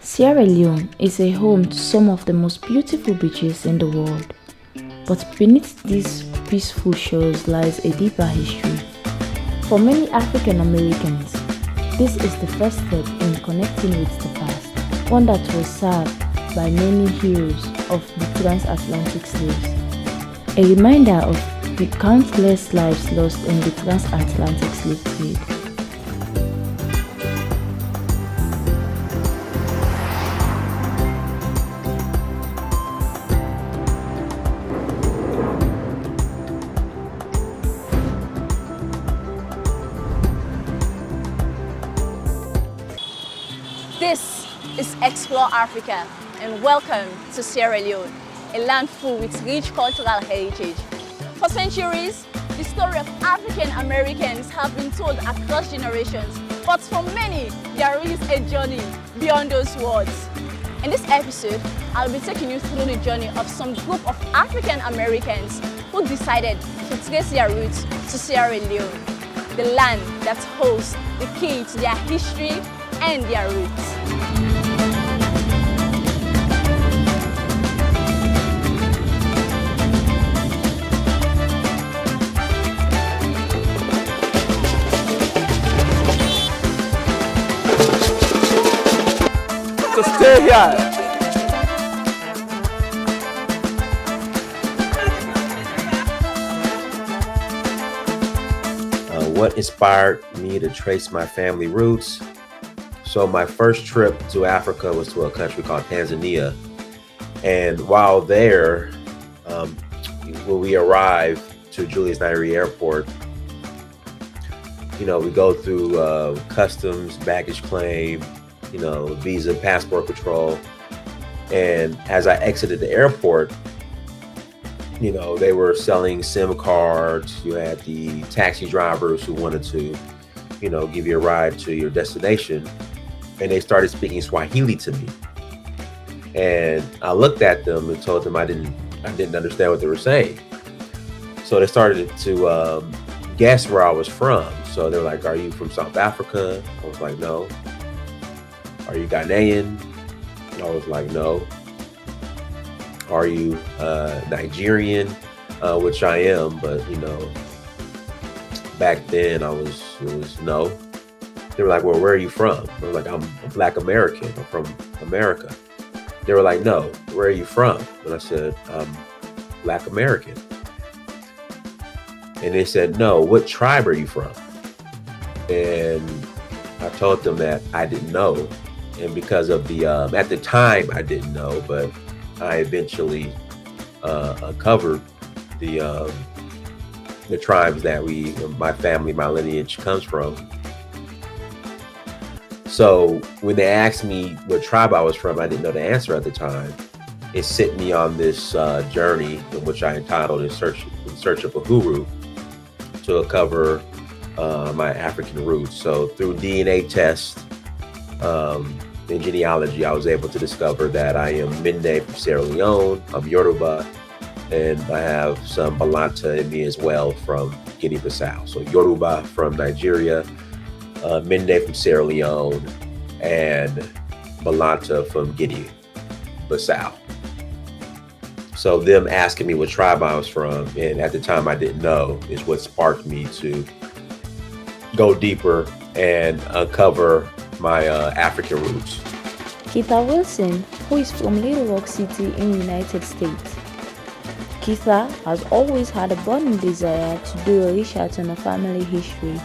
Sierra Leone is a home to some of the most beautiful beaches in the world. But beneath these peaceful shores lies a deeper history. For many African Americans, this is the first step in connecting with the past, one that was served by many heroes of the transatlantic slaves. A reminder of the countless lives lost in the transatlantic slave trade. This is Explore Africa, and welcome to Sierra Leone, a land full with rich cultural heritage. For centuries, the story of African Americans have been told across generations, but for many, there is a journey beyond those words. In this episode, I'll be taking you through the journey of some group of African Americans who decided to trace their roots to Sierra Leone, the land that holds the key to their history and their roots. So stay here. What inspired me to trace my family roots? So my first trip to Africa was to a country called Tanzania. And while there, when we arrived to Julius Nyerere Airport, we go through customs, baggage claim, visa, passport control. And as I exited the airport, they were selling SIM cards. You had the taxi drivers who wanted to, give you a ride to your destination. And they started speaking Swahili to me. And I looked at them and told them I didn't understand what they were saying. So they started to guess where I was from. So they're like, "Are you from South Africa?" I was like, "No." "Are you Ghanaian?" I was like, "No." "Are you Nigerian?" Which I am, but back then it was no. They were like, "Well, where are you from?" I was like, "I'm a Black American. I'm from America." They were like, "No, where are you from?" And I said, "I'm Black American." And they said, "No, what tribe are you from?" And I told them that I didn't know. And because of the, at the time I didn't know, but I eventually uncovered the tribes that my family, my lineage comes from. So when they asked me what tribe I was from, I didn't know the answer at the time. It sent me on this journey, in which I entitled "In Search of Uhuru," to uncover my African roots. So through DNA tests and genealogy, I was able to discover that I am Mende from Sierra Leone, I'm Yoruba, and I have some Balanta in me as well from Guinea-Bissau. So Yoruba from Nigeria, Mende from Sierra Leone, and Balanta from Guinea-Bissau. So them asking me what tribe I was from, and at the time I didn't know, is what sparked me to go deeper and uncover my African roots. Keitha Wilson, who is from Little Rock City in the United States. Keitha has always had a burning desire to do a research on her family history.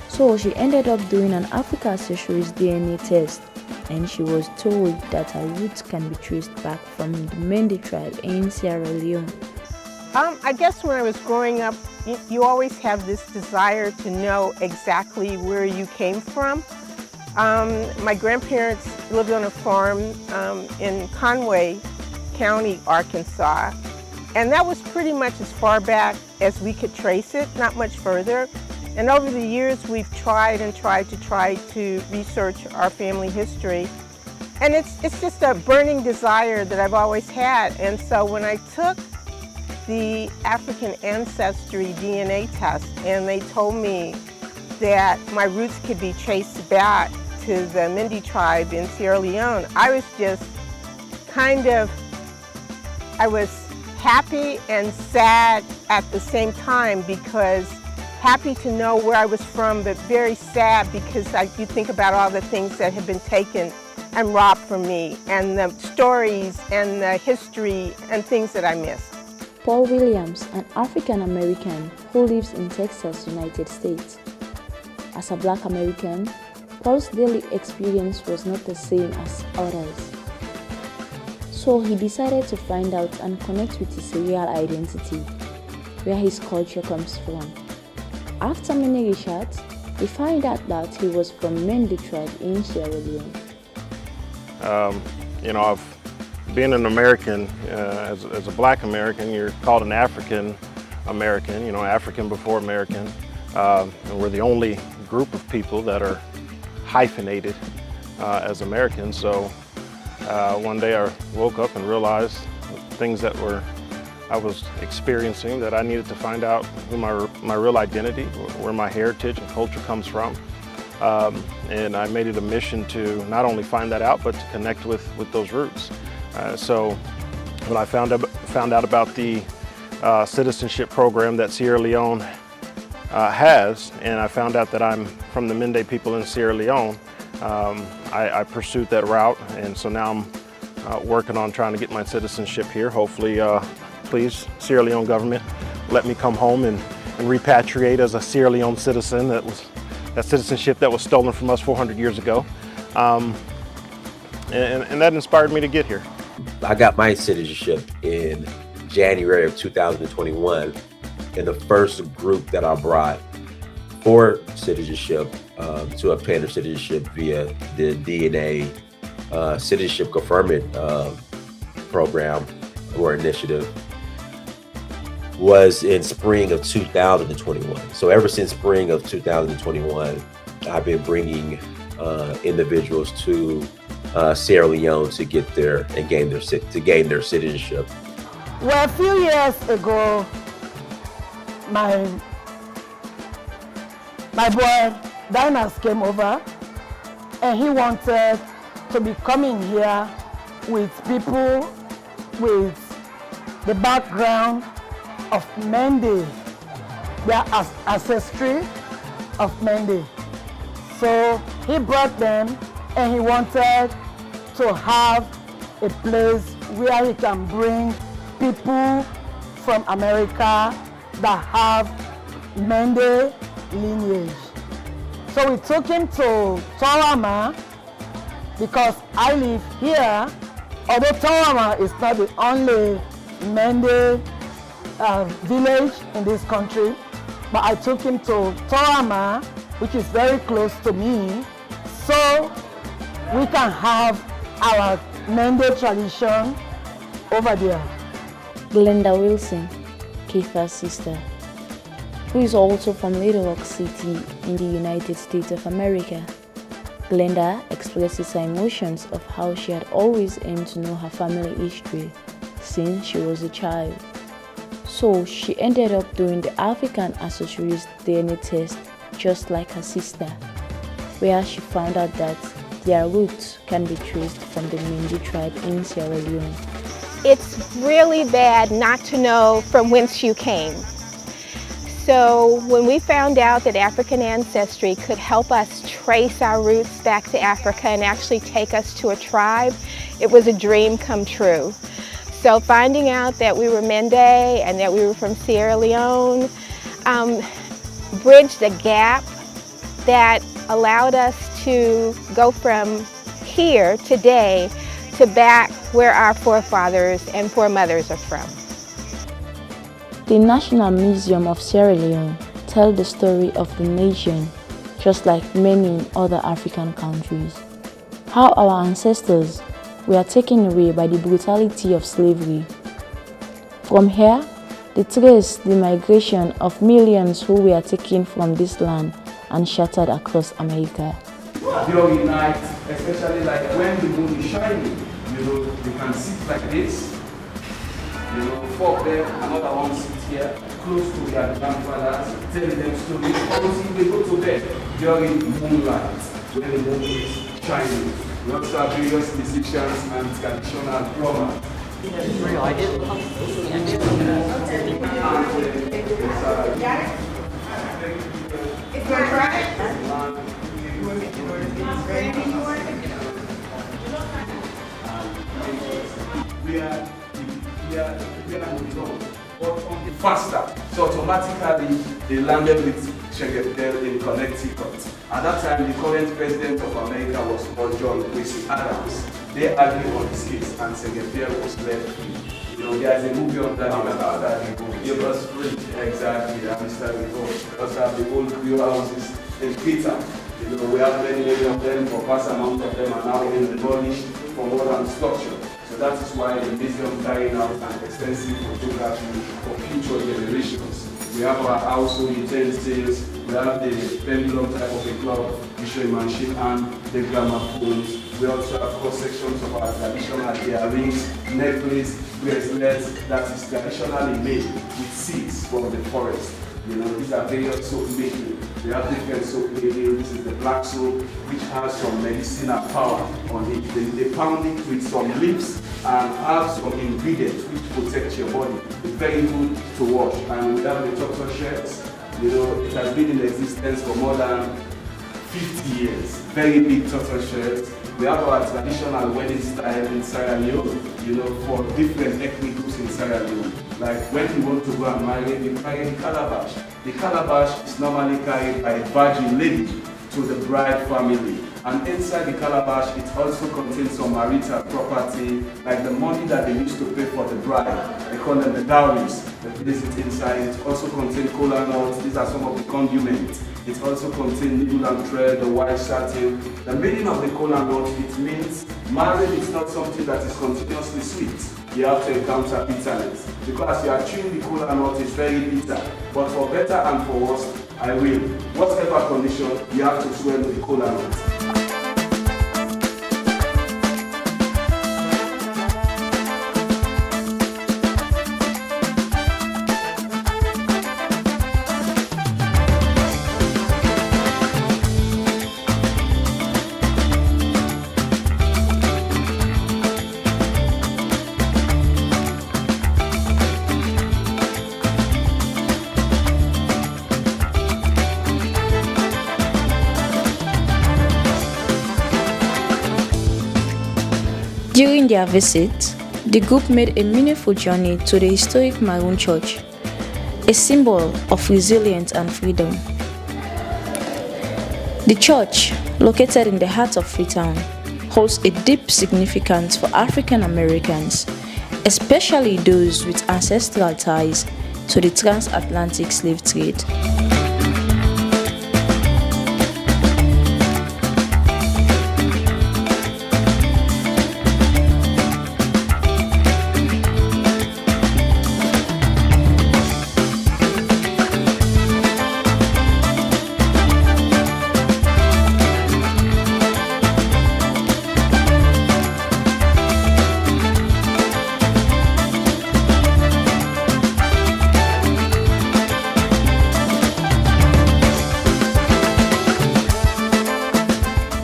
So she ended up doing an Africa Accessories DNA test, and she was told that her roots can be traced back from the Mende tribe in Sierra Leone. I guess when I was growing up, you always have this desire to know exactly where you came from. My grandparents lived on a farm in Conway County, Arkansas, and that was pretty much as far back as we could trace it, not much further. And over the years, we've tried to research our family history. And it's just a burning desire that I've always had. And so when I took the African ancestry DNA test and they told me that my roots could be traced back to the Mende tribe in Sierra Leone, I was just I was happy and sad at the same time, because happy to know where I was from, but very sad because you think about all the things that have been taken and robbed from me, and the stories and the history and things that I missed. Paul Williams, an African American who lives in Texas, United States. As a Black American, Paul's daily experience was not the same as others. So he decided to find out and connect with his real identity, where his culture comes from. After many research, he found out that he was from Mende tribe in Sierra Leone. I've been an American, as a Black American, you're called an African American, African before American. And we're the only group of people that are hyphenated as Americans. So one day I woke up and realized things that I was experiencing, that I needed to find out who my real identity, where my heritage and culture comes from. And I made it a mission to not only find that out, but to connect with those roots. So when I found out about the citizenship program that Sierra Leone has, and I found out that I'm from the Mende people in Sierra Leone, I pursued that route, and so now I'm working on trying to get my citizenship here. Hopefully, please, Sierra Leone government, let me come home and repatriate as a Sierra Leone citizen. That citizenship that was stolen from us 400 years ago. And that inspired me to get here. I got my citizenship in January of 2021, and the first group that I brought for citizenship to obtain their citizenship via the DNA citizenship conferment program or initiative was in spring of 2021. So ever since spring of 2021, I've been bringing individuals to Sierra Leone to get there and gain their citizenship. Well, a few years ago, my boy Dinas came over, and he wanted to be coming here with people with the background of Mende, their ancestry of Mende. So he brought them, and he wanted to have a place where he can bring people from America that have Mende lineage. So we took him to Torama, because I live here, although Torama is not the only Mende village in this country, but I took him to Torama, which is very close to me, so we can have our Mende tradition over there. Glenda Wilson, Keitha's sister, who is also from Little Rock City in the United States of America. Glenda expresses her emotions of how she had always aimed to know her family history since she was a child. So she ended up doing the African Ancestry's DNA test just like her sister, where she found out that their roots can be traced from the Mende tribe in Sierra Leone. It's really bad not to know from whence you came. So when we found out that African Ancestry could help us trace our roots back to Africa and actually take us to a tribe, it was a dream come true. So finding out that we were Mende and that we were from Sierra Leone bridged a gap that allowed us to go from here today to back where our forefathers and foremothers are from. The National Museum of Sierra Leone tells the story of the nation, just like many other African countries. How our ancestors were taken away by the brutality of slavery. From here, they trace the migration of millions who were taken from this land and shattered across America. During night, especially like when the moon is shining, you can sit like this. Four of them, another one sits here, close to their grandfathers, telling them stories. Obviously, they go to bed during moonlight. when the moon is shining. We also have various musicians and traditional drummers. We are but on the faster. So automatically they landed with Shegepel in Connecticut. At that time, the current president of America was John Quincy Adams. They argued on his case, and Shegepel was left free. You know, there's a movie on that after the movie. It was free. Exactly, and Mr. Revolt. We also have the old Creole houses in Freetown. You know, we have many of them, for vast amount of them are now being demolished for modern structure. So that is why the museum carrying out an extensive photography for future generations. We have our household utensils, we have the pendulum type of a clock, the showing machine, and the gramophones. We also have cross-sections of our traditional earrings, necklace, bracelets that is traditionally made with seeds from the forest. You know, these are various soap making. We have different soap making. This is the black soap, which has some medicinal power on it. They pound it with some leaves and have some ingredients which protect your body. It's very good to wash. And we have the turtle shirts. You know, it has been in existence for more than 50 years. Very big turtle shirts. We have our traditional wedding style in Sierra Leone, you know, for different ethnic groups in Sierra Leone. Like when you want to go and marry, you carry the calabash. The calabash is normally carried by a virgin lady to the bride family. And inside the calabash, it also contains some marital property, like the money that they used to pay for the bride. They call them the dowries. They place it inside. It also contains kola nuts. These are some of the condiments. It also contains needle and thread, the white satin. The meaning of the kola nut, it means marriage is not something that is continuously sweet. You have to encounter bitterness. Because you are chewing the kola nut, it's very bitter. But for better and for worse, I will. Whatever condition, you have to swallow the kola nut. During their visit, the group made a meaningful journey to the historic Maroon Church, a symbol of resilience and freedom. The church, located in the heart of Freetown, holds a deep significance for African Americans, especially those with ancestral ties to the transatlantic slave trade.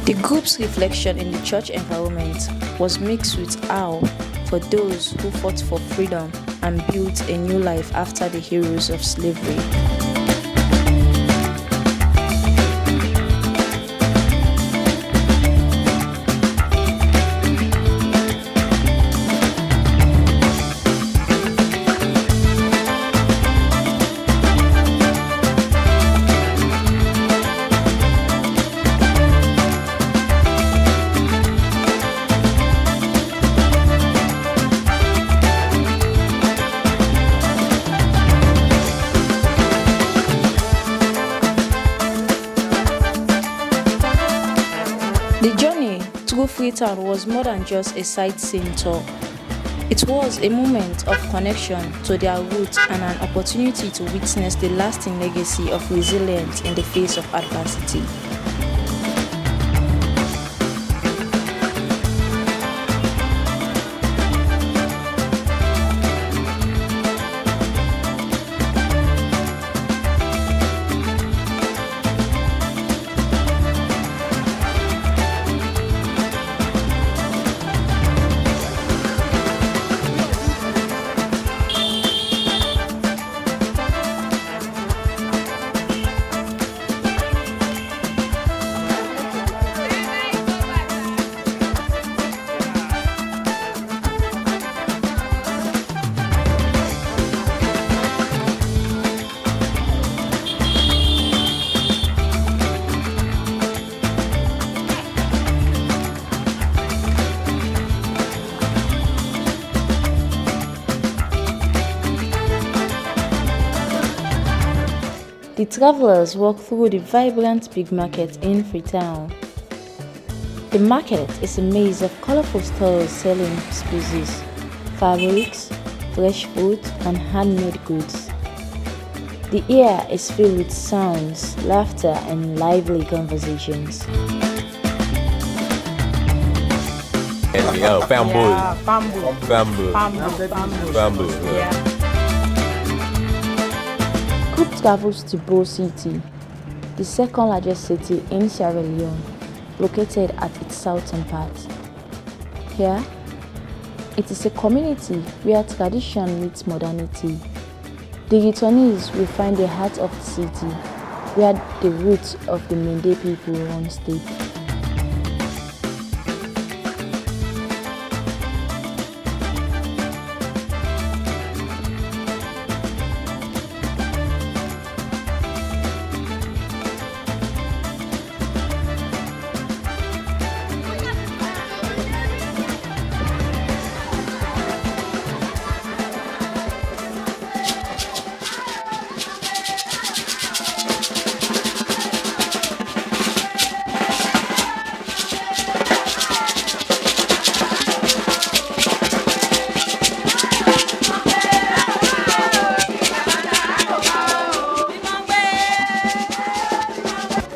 The group's reflection in the church environment was mixed with awe for those who fought for freedom and built a new life after the heroes of slavery. The journey through Freetown was more than just a sightseeing tour. It was a moment of connection to their roots and an opportunity to witness the lasting legacy of resilience in the face of adversity. The travelers walk through the vibrant big market in Freetown. The market is a maze of colorful stalls selling species, fabrics, fresh fruit, and handmade goods. The air is filled with sounds, laughter, and lively conversations. Oh, bamboo. Yeah, bamboo. Bamboo. Bamboo. Yeah. Group travels to Bo City, the second largest city in Sierra Leone, located at its southern part. Here, it is a community where tradition meets modernity. The returnees will find the heart of the city, where the roots of the Mende people once stayed.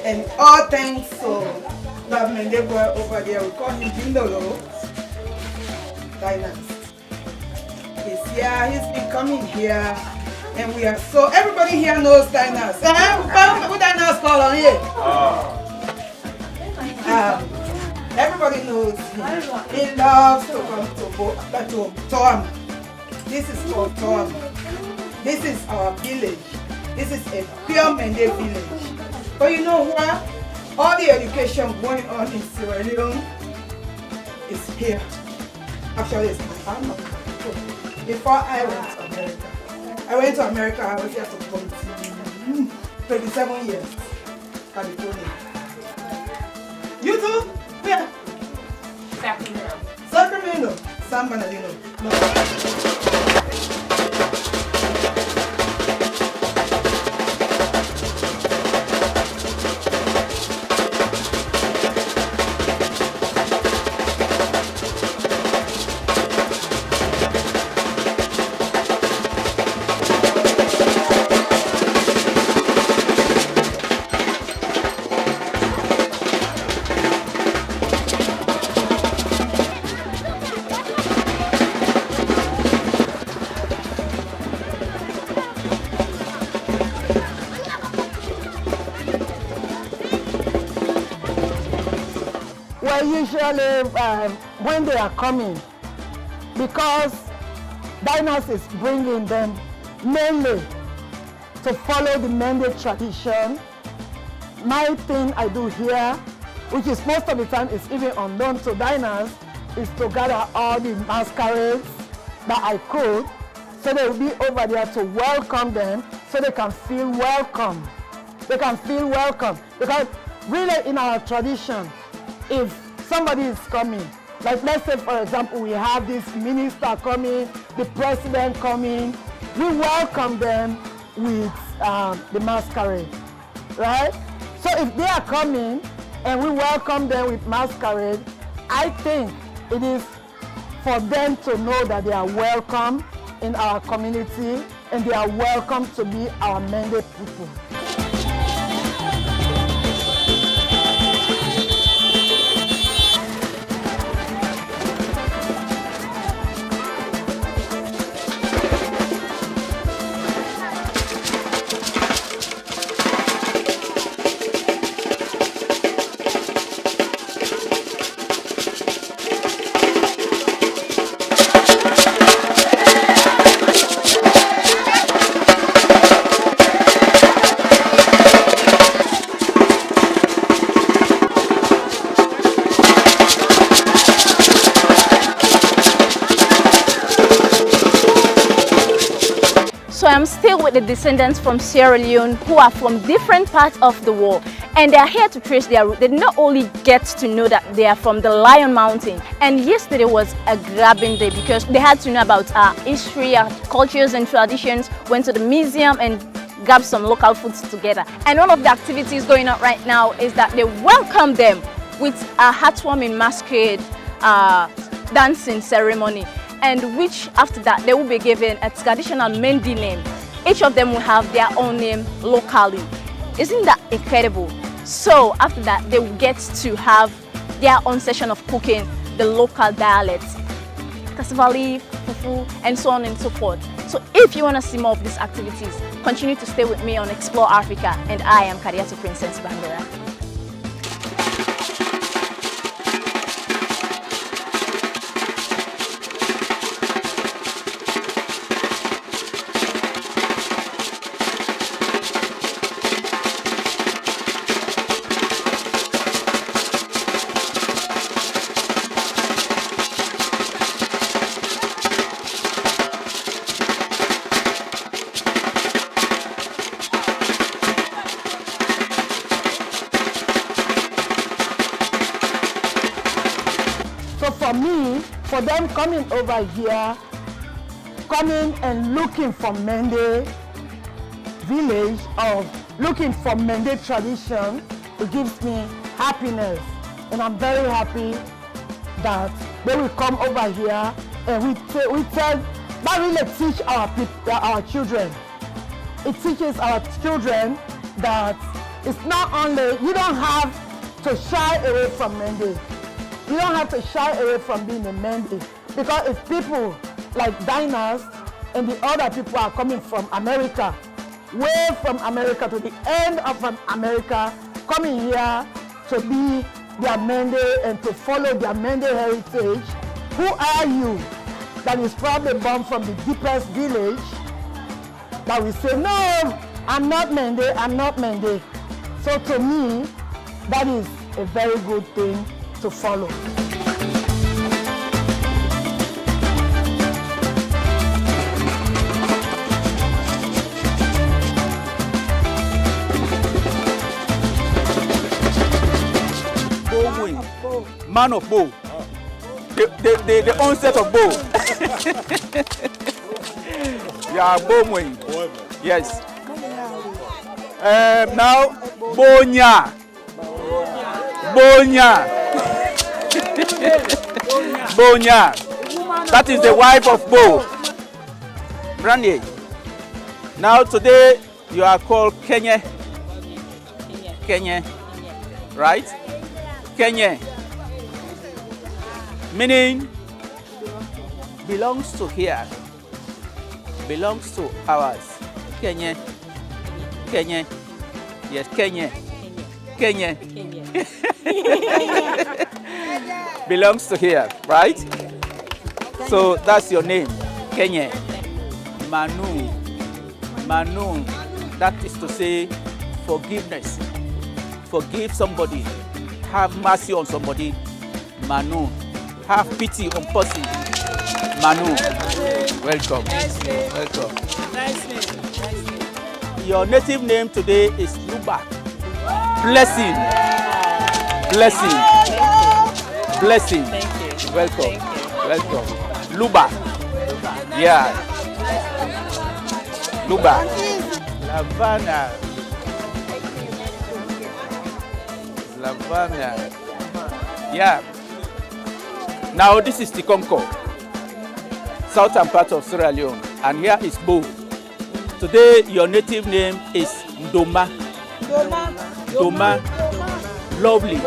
And all thanks to that Mende boy over there, we call him Bindolo, Dynast. He's here, he's been coming here, and we are so, everybody here knows Dynast. What Dynast call on here? Everybody knows him. He loves to come to Tom. This is called Tom. This is our village. This is a pure Mende village. But you know what? All the education going on in Sierra Leone is here. Actually, it's my family. Before I went to America, I was here for 27 years, California. You too? Where? Sacramento. Sacramento. San Bernardino. No. Well, usually when they are coming, because Dynast is bringing them mainly to follow the Mende tradition. My thing I do here, which is most of the time is even unknown to Dynast, is to gather all the masquerades that I could, so they will be over there to welcome them, so they can feel welcome. They can feel welcome, because really in our tradition, if somebody is coming, like let's say for example we have this minister coming, the president coming, we welcome them with the masquerade, right? So if they are coming and we welcome them with masquerade, I think it is for them to know that they are welcome in our community and they are welcome to be our Mende people. So I'm still with the descendants from Sierra Leone who are from different parts of the world, and they are here to trace their root. They not only get to know that they are from the Lion Mountain, and yesterday was a grabbing day because they had to know about our history, our cultures and traditions, went to the museum and grab some local foods together. And one of the activities going on right now is that they welcome them with a heartwarming masquerade dancing ceremony, and which after that they will be given a traditional Mende name. Each of them will have their own name locally. Isn't that incredible? So after that they will get to have their own session of cooking the local dialects, cassava, fufu, and so on and so forth. So if you want to see more of these activities, continue to stay with me on Explore Africa, and I am Kariatu Princess Bandera. So for me, for them coming over here, coming and looking for Mende village or looking for Mende tradition, it gives me happiness. And I'm very happy that they will come over here and we tell, that really teach our children. It teaches our children that it's not only, you don't have to shy away from Mende. You don't have to shy away from being a Mende, because if people like diners and the other people are coming from America, way from America to the end of America, coming here to be their Mende and to follow their Mende heritage, who are you that is probably born from the deepest village that will say, no, I'm not Mende, I'm not Mende. So to me, that is a very good thing to follow. Man of bow. The onset of bow. Yeah, bowing. Yes. Now, Bonya. Bonya. Bonya. That is the wife of Bo. Brandy. Now today you are called Kenya. Kenya. Right? Kenya. Meaning belongs to here. Belongs to ours. Kenya. Kenya. Yes, Kenya. Kenya. Belongs to here, right? So that's your name, Kenya. Manu. Manu. That is to say forgiveness. Forgive somebody. Have mercy on somebody. Manu. Have pity on person. Manu. Welcome. Welcome. Nice name. Your native name today is Luba. Blessing. Blessing. Blessing. Thank you. Welcome. Thank you. Welcome. Luba. Yeah. Luba. Lavana. Lavana. Yeah. Now this is Tikonko, southern part of Sierra Leone, and here is Bo. Today your native name is Ndoma. Doma. Lovely.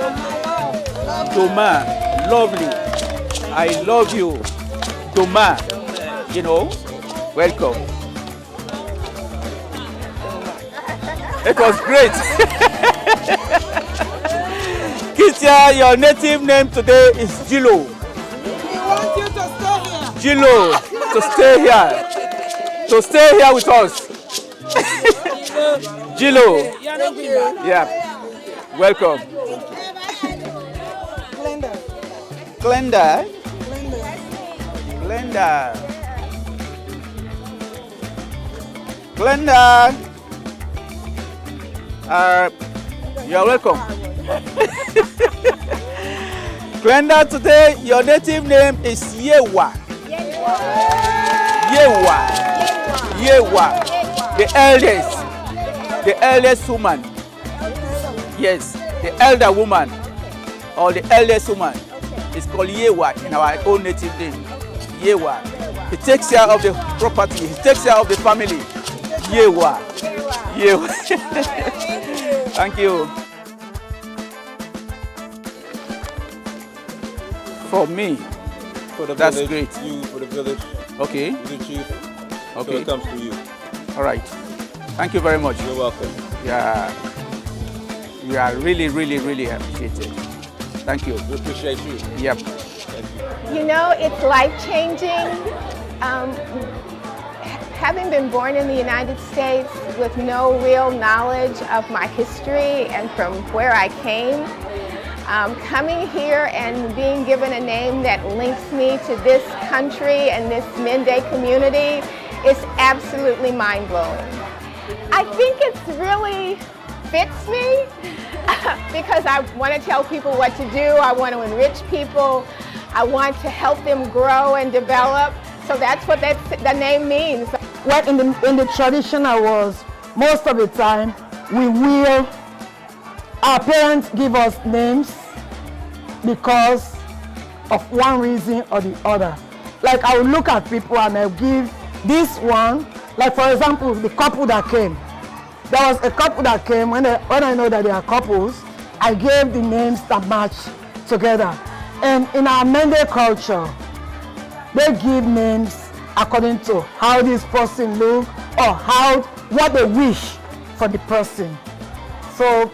Doma. Lovely. I love you. Doma. You know, welcome. It was great. Kitia, your native name today is Jilo. We want you to stay here. Jilo, to stay here. To stay here with us. Jilo. Yeah. Welcome. Glenda. Glenda. Glenda. You're welcome. Glenda, today your native name is Yewa. Yewa. Yewa. The eldest. the eldest woman. Yes, the elder woman or the eldest woman. It's called Yewa in our own native name. Yewa. He takes care of the property. He takes care of the family. Yewa. Yewa. Thank you. For me, For the that's village, great. you for the village, Okay. you the chief. So Okay. it comes to you. All right. Thank you very much. You're welcome. Yeah. You are really, really, really appreciated. Thank you. We appreciate you. Yep. Thank you. You know, it's life-changing. Having been born in the United States with no real knowledge of my history and from where I came, coming here and being given a name that links me to this country and this Mende community is absolutely mind-blowing. I think it really fits me because I want to tell people what to do. I want to enrich people. I want to help them grow and develop. So that's what the name means. Well, in the tradition I was, most of the time, our parents give us names because of one reason or the other. Like I would look at people and I'll give this one, like for example, the couple that came. There was a couple that came, when I know that they are couples, I gave the names that match together. And in our Mende culture, they give names according to how this person look or what they wish for the person. So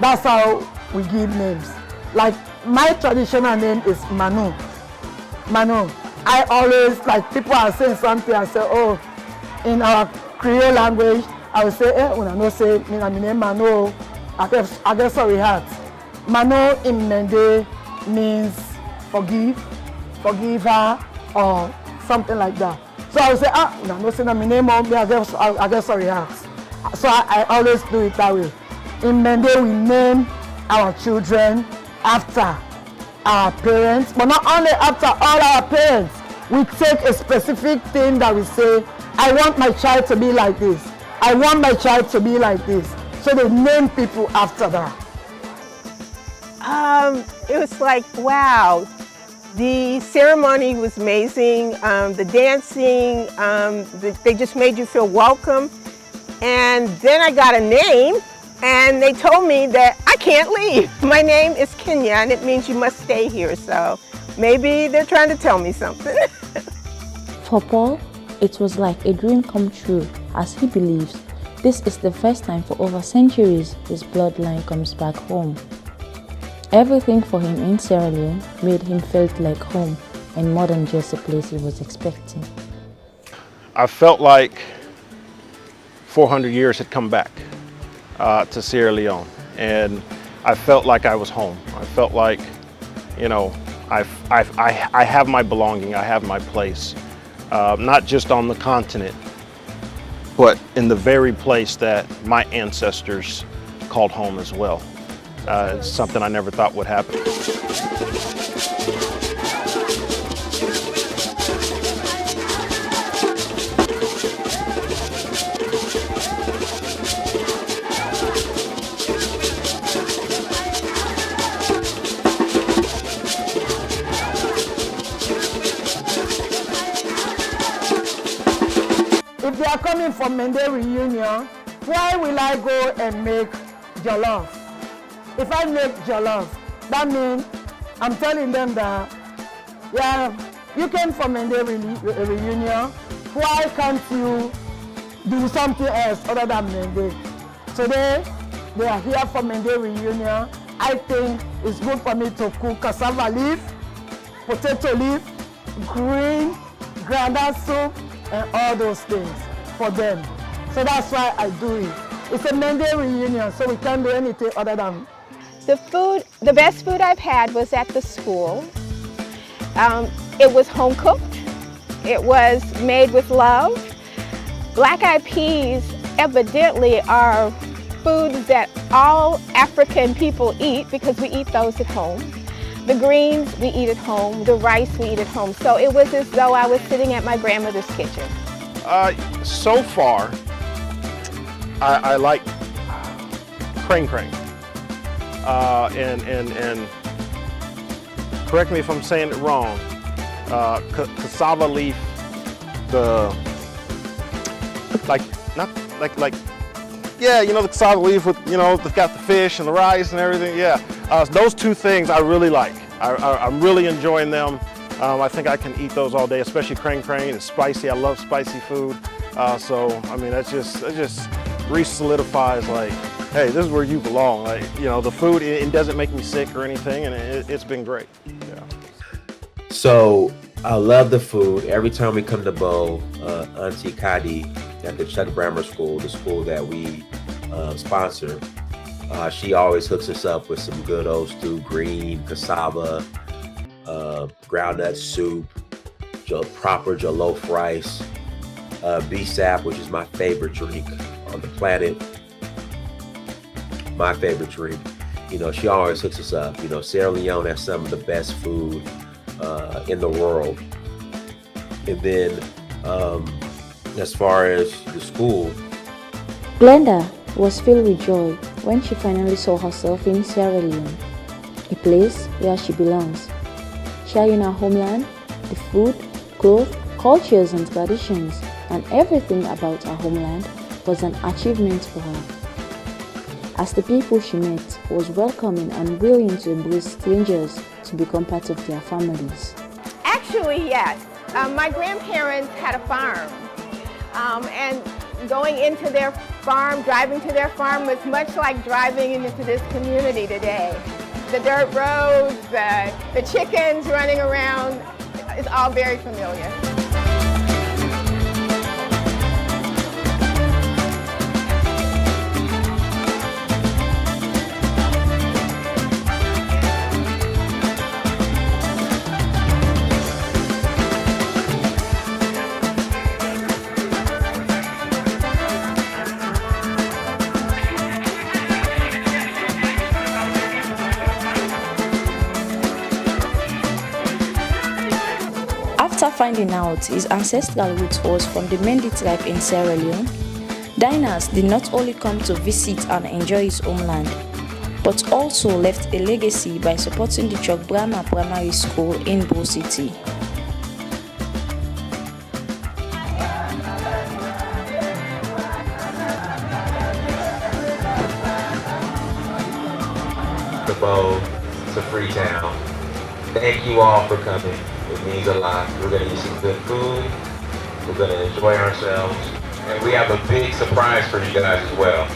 that's how we give names. Like my traditional name is Manu. Manu. I always, like people are saying something, I say, oh, in our Creole language, I will say, when I know say, my name Manu, I guess sorry heart. Manu in Mende means forgive her, or something like that. So I will say, when I know say my name, I guess sorry heart. So I always do it that way. In Mende, we name our children after our parents, but not only after all our parents. We take a specific thing that we say, I want my child to be like this. I want my child to be like this. So they name people after that. It was like, wow. The ceremony was amazing. The dancing, they just made you feel welcome. And then I got a name, and they told me that I can't leave. My name is Kenya, and it means you must stay here. So maybe they're trying to tell me something. For Paul, it was like a dream come true, as he believes this is the first time for over centuries his bloodline comes back home. Everything for him in Sierra Leone made him feel like home and more than just a place he was expecting. I felt like 400 years had come back to Sierra Leone, and I felt like I was home. I felt like, you know, I have my belonging, I have my place, not just on the continent, but in the very place that my ancestors called home as well. It's something I never thought would happen. If they are coming from Mende reunion, why will I go and make jollof? If I make jollof, that means I'm telling them that, yeah, you came from Mende reunion, why can't you do something else other than Mende? Today, they are here for Mende reunion. I think it's good for me to cook cassava leaf, potato leaf, green, groundnut soup, and all those things for them. So that's why I do it. It's a Mende reunion, so we can't do anything other than. The best food I've had was at the school. It was home cooked. It was made with love. Black-eyed peas evidently are foods that all African people eat because we eat those at home. The greens we eat at home, the rice we eat at home. So it was as though I was sitting at my grandmother's kitchen. So far, I like crane. And correct me if I'm saying it wrong, cassava leaf, yeah, you know, the cassava leaf with, you know, they've got the fish and the rice and everything, yeah. Those two things I really like. I'm really enjoying them. I think I can eat those all day, especially crane. It's spicy, I love spicy food. So, I mean, that just re-solidifies like, hey, this is where you belong. Like, you know, the food, it doesn't make me sick or anything, and it's been great, yeah. So, I love the food. Every time we come to Bo, Auntie Kadi at the Chuck Brammer School, the school that we sponsor, she always hooks us up with some good old stew, green, cassava, groundnut soup, proper jollof rice, B-sap, which is my favorite drink on the planet. My favorite drink. You know, she always hooks us up. You know, Sierra Leone has some of the best food in the world. And then as far as the school, Glenda was filled with joy when she finally saw herself in Sierra Leone, a place where she belongs. Sharing her homeland, the food, clothes, cultures and traditions, and everything about her homeland was an achievement for her. As the people she met was welcoming and willing to embrace strangers to become part of their families. Actually, yes. My grandparents had a farm, and going into their farm, driving to their farm was much like driving into this community today. The dirt roads, the chickens running around, it's all very familiar. After finding out his ancestral roots was from the Mende tribe in Sierra Leone, diners did not only come to visit and enjoy his homeland, but also left a legacy by supporting the Chuck Brammer Primary School in Bo City. to Bo, to Freetown. Thank you all for coming. It means a lot. We're going to eat some good food. We're going to enjoy ourselves. And we have a big surprise for you guys as well.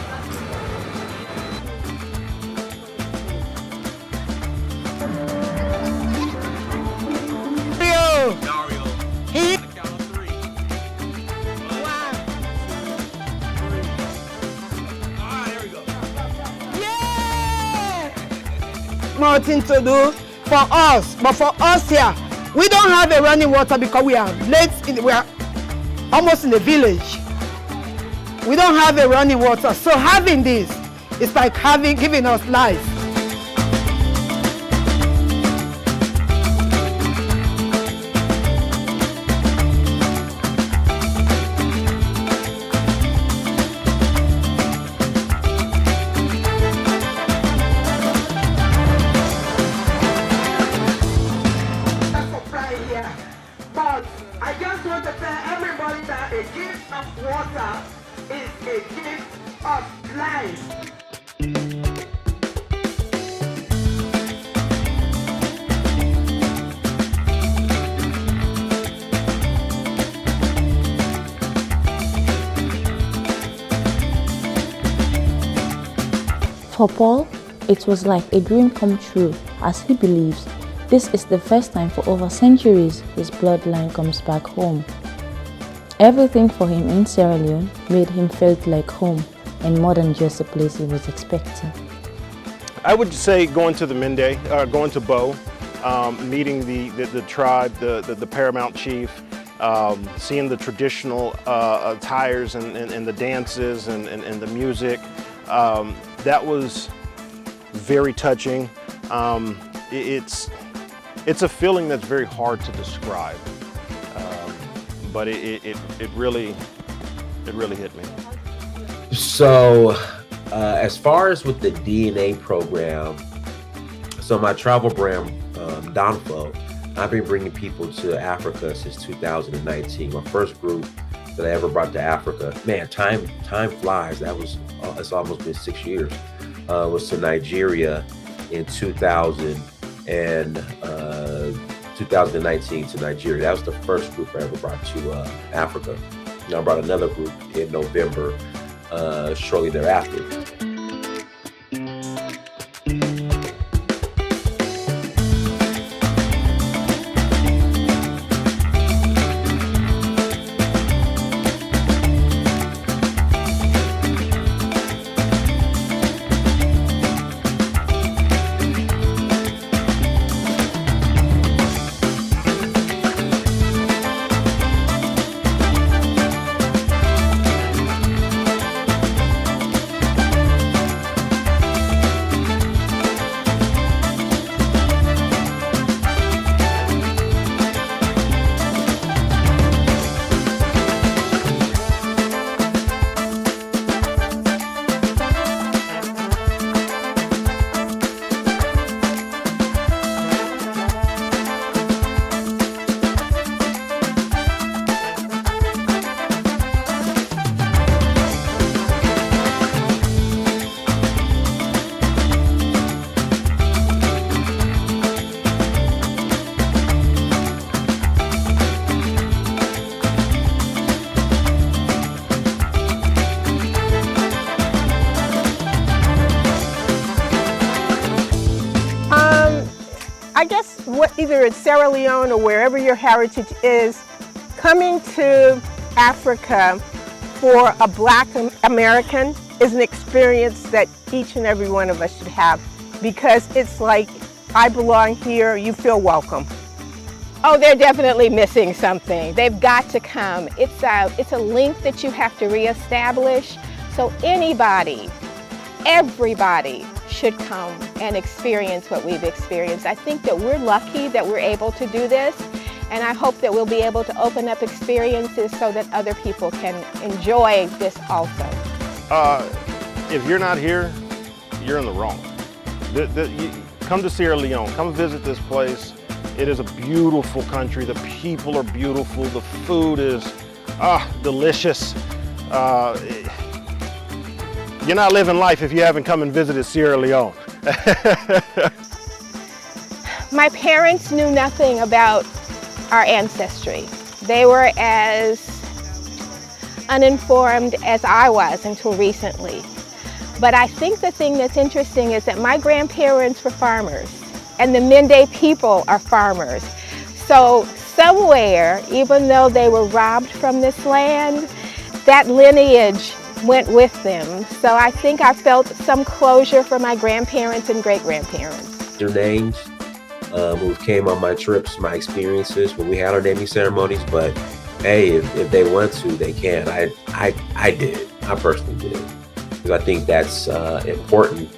Nothing to do for us, but for us here, we don't have a running water because we are we are almost in the village. We don't have a running water, so having this is like giving us life. But I just want to tell everybody that a gift of water is a gift of life. For Paul, it was like a dream come true, as he believes this is the first time for over centuries his bloodline comes back home. Everything for him in Sierra Leone made him feel like home and more than just a place he was expecting. I would say going to the Mende, going to Bo, meeting the tribe, the paramount chief, seeing the traditional attires and the dances and the music. That was very touching. It's a feeling that's very hard to describe, but it really hit me. So as far as with the DNA program, so my travel brand, Danfo, I've been bringing people to Africa since 2019. My first group that I ever brought to Africa, man, time flies. It's almost been 6 years. Was to Nigeria in 2019 to Nigeria. That was the first group I ever brought to Africa. And I brought another group in November, shortly thereafter. I guess either it's Sierra Leone or wherever your heritage is, coming to Africa for a Black American is an experience that each and every one of us should have, because it's like, I belong here, you feel welcome. Oh, they're definitely missing something. They've got to come. It's a link that you have to reestablish. So anybody, everybody should come and experience what we've experienced. I think that we're lucky that we're able to do this, and I hope that we'll be able to open up experiences so that other people can enjoy this also. If you're not here, you're in the wrong. Come to Sierra Leone, come visit this place. It is a beautiful country. The people are beautiful. The food is delicious. You're not living life if you haven't come and visited Sierra Leone. My parents knew nothing about our ancestry. They were as uninformed as I was until recently. But I think the thing that's interesting is that my grandparents were farmers, and the Mende people are farmers. So somewhere, even though they were robbed from this land, that lineage went with them. So I think I felt some closure for my grandparents and great-grandparents. Their names, who came on my trips, my experiences when we had our naming ceremonies, but hey, if they want to, they can. I did. I personally did. Because I think that's important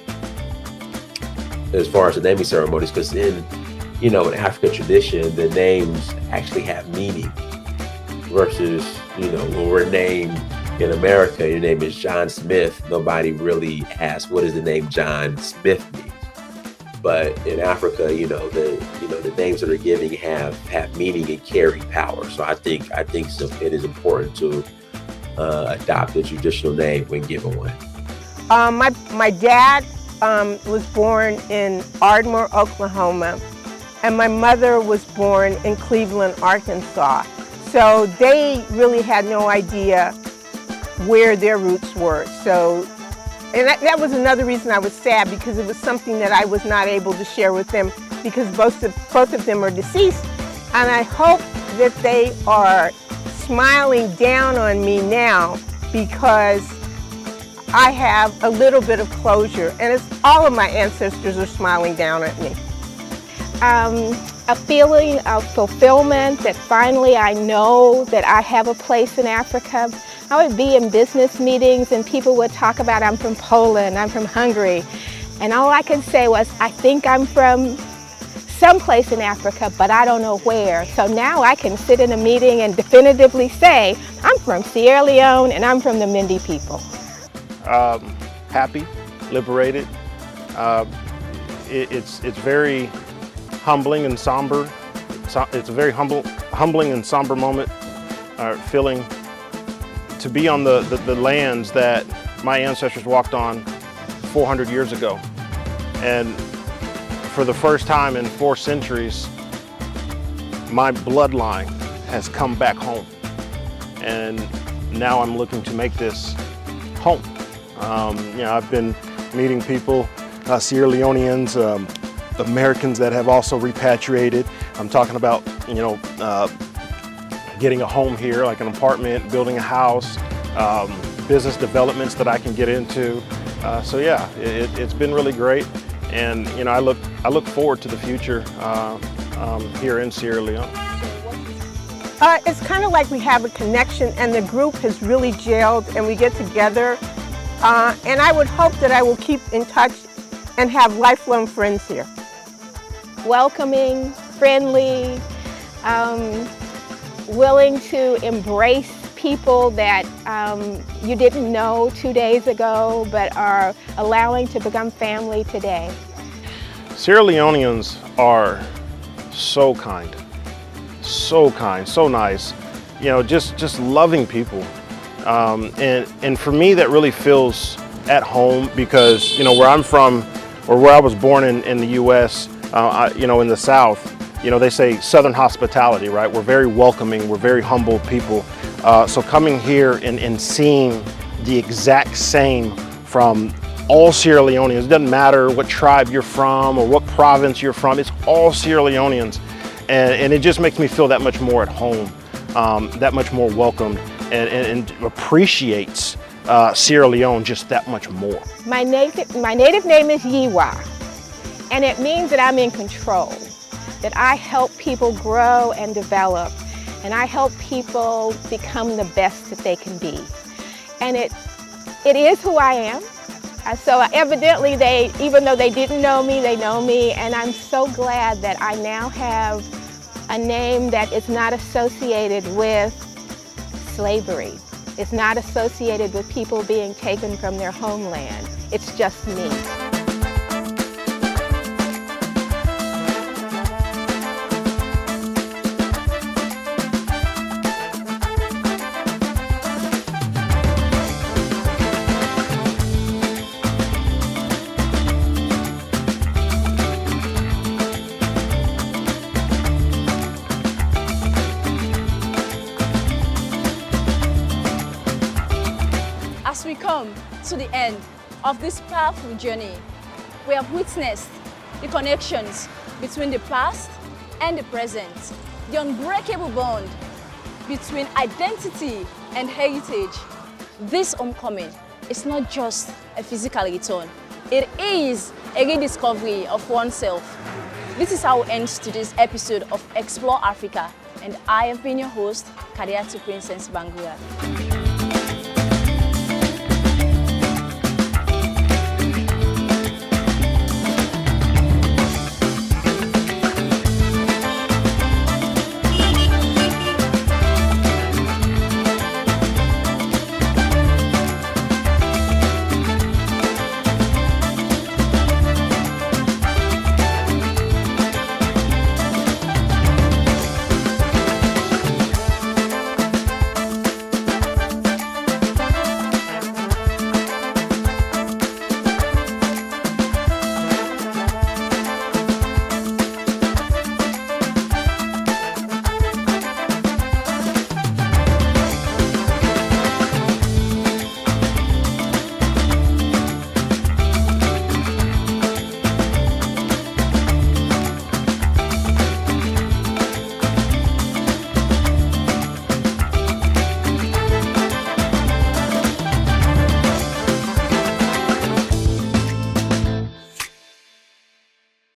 as far as the naming ceremonies, because in African tradition, the names actually have meaning versus, when we're named in America, your name is John Smith. Nobody really asks, what does the name John Smith mean? But in Africa, the names that are giving have meaning and carry power. So I think it is important to adopt a traditional name when given one. My dad was born in Ardmore, Oklahoma, and my mother was born in Cleveland, Arkansas. So they really had no idea where their roots were. So, and that was another reason I was sad, because it was something that I was not able to share with them, because both of them are deceased. And I hope that they are smiling down on me now, because I have a little bit of closure, and it's all of my ancestors are smiling down at me. A feeling of fulfillment that finally I know that I have a place in Africa. I would be in business meetings and people would talk about, I'm from Poland, I'm from Hungary. And all I could say was, I think I'm from someplace in Africa, but I don't know where. So now I can sit in a meeting and definitively say, I'm from Sierra Leone and I'm from the Mende people. happy, liberated. It's very humbling and somber. It's a very humbling and somber moment, feeling to be on the lands that my ancestors walked on 400 years ago. And for the first time in 4 centuries, my bloodline has come back home. And now I'm looking to make this home. You know, I've been meeting people, Sierra Leoneans, Americans that have also repatriated. I'm talking about, you know, getting a home here, like an apartment, building a house, business developments that I can get into. So yeah, it's been really great. And you know, I look forward to the future here in Sierra Leone. It's kind of like we have a connection, and the group has really gelled, and we get together. And I would hope that I will keep in touch and have lifelong friends here. Welcoming, friendly, willing to embrace people that you didn't know 2 days ago, but are allowing to become family today. Sierra Leoneans are so kind, so nice. You know, just loving people. And for me, that really feels at home, because, you know, where I'm from, or where I was born in the U.S., you know, in the South, you know, they say Southern hospitality, right? We're very welcoming, we're very humble people. So coming here and seeing the exact same from all Sierra Leoneans, it doesn't matter what tribe you're from or what province you're from, it's all Sierra Leoneans. And it just makes me feel that much more at home, that much more welcomed, and appreciates Sierra Leone just that much more. My native name is Yiwa, and it means that I'm in control, that I help people grow and develop, and I help people become the best that they can be. And it is who I am. So evidently even though they didn't know me, they know me, and I'm so glad that I now have a name that is not associated with slavery. It's not associated with people being taken from their homeland. It's just me. As we come to the end of this powerful journey, we have witnessed the connections between the past and the present, the unbreakable bond between identity and heritage. This homecoming is not just a physical return, it is a rediscovery of oneself. This is how it ends today's episode of Explore Africa, and I have been your host, Kadiatu Princess Bangura.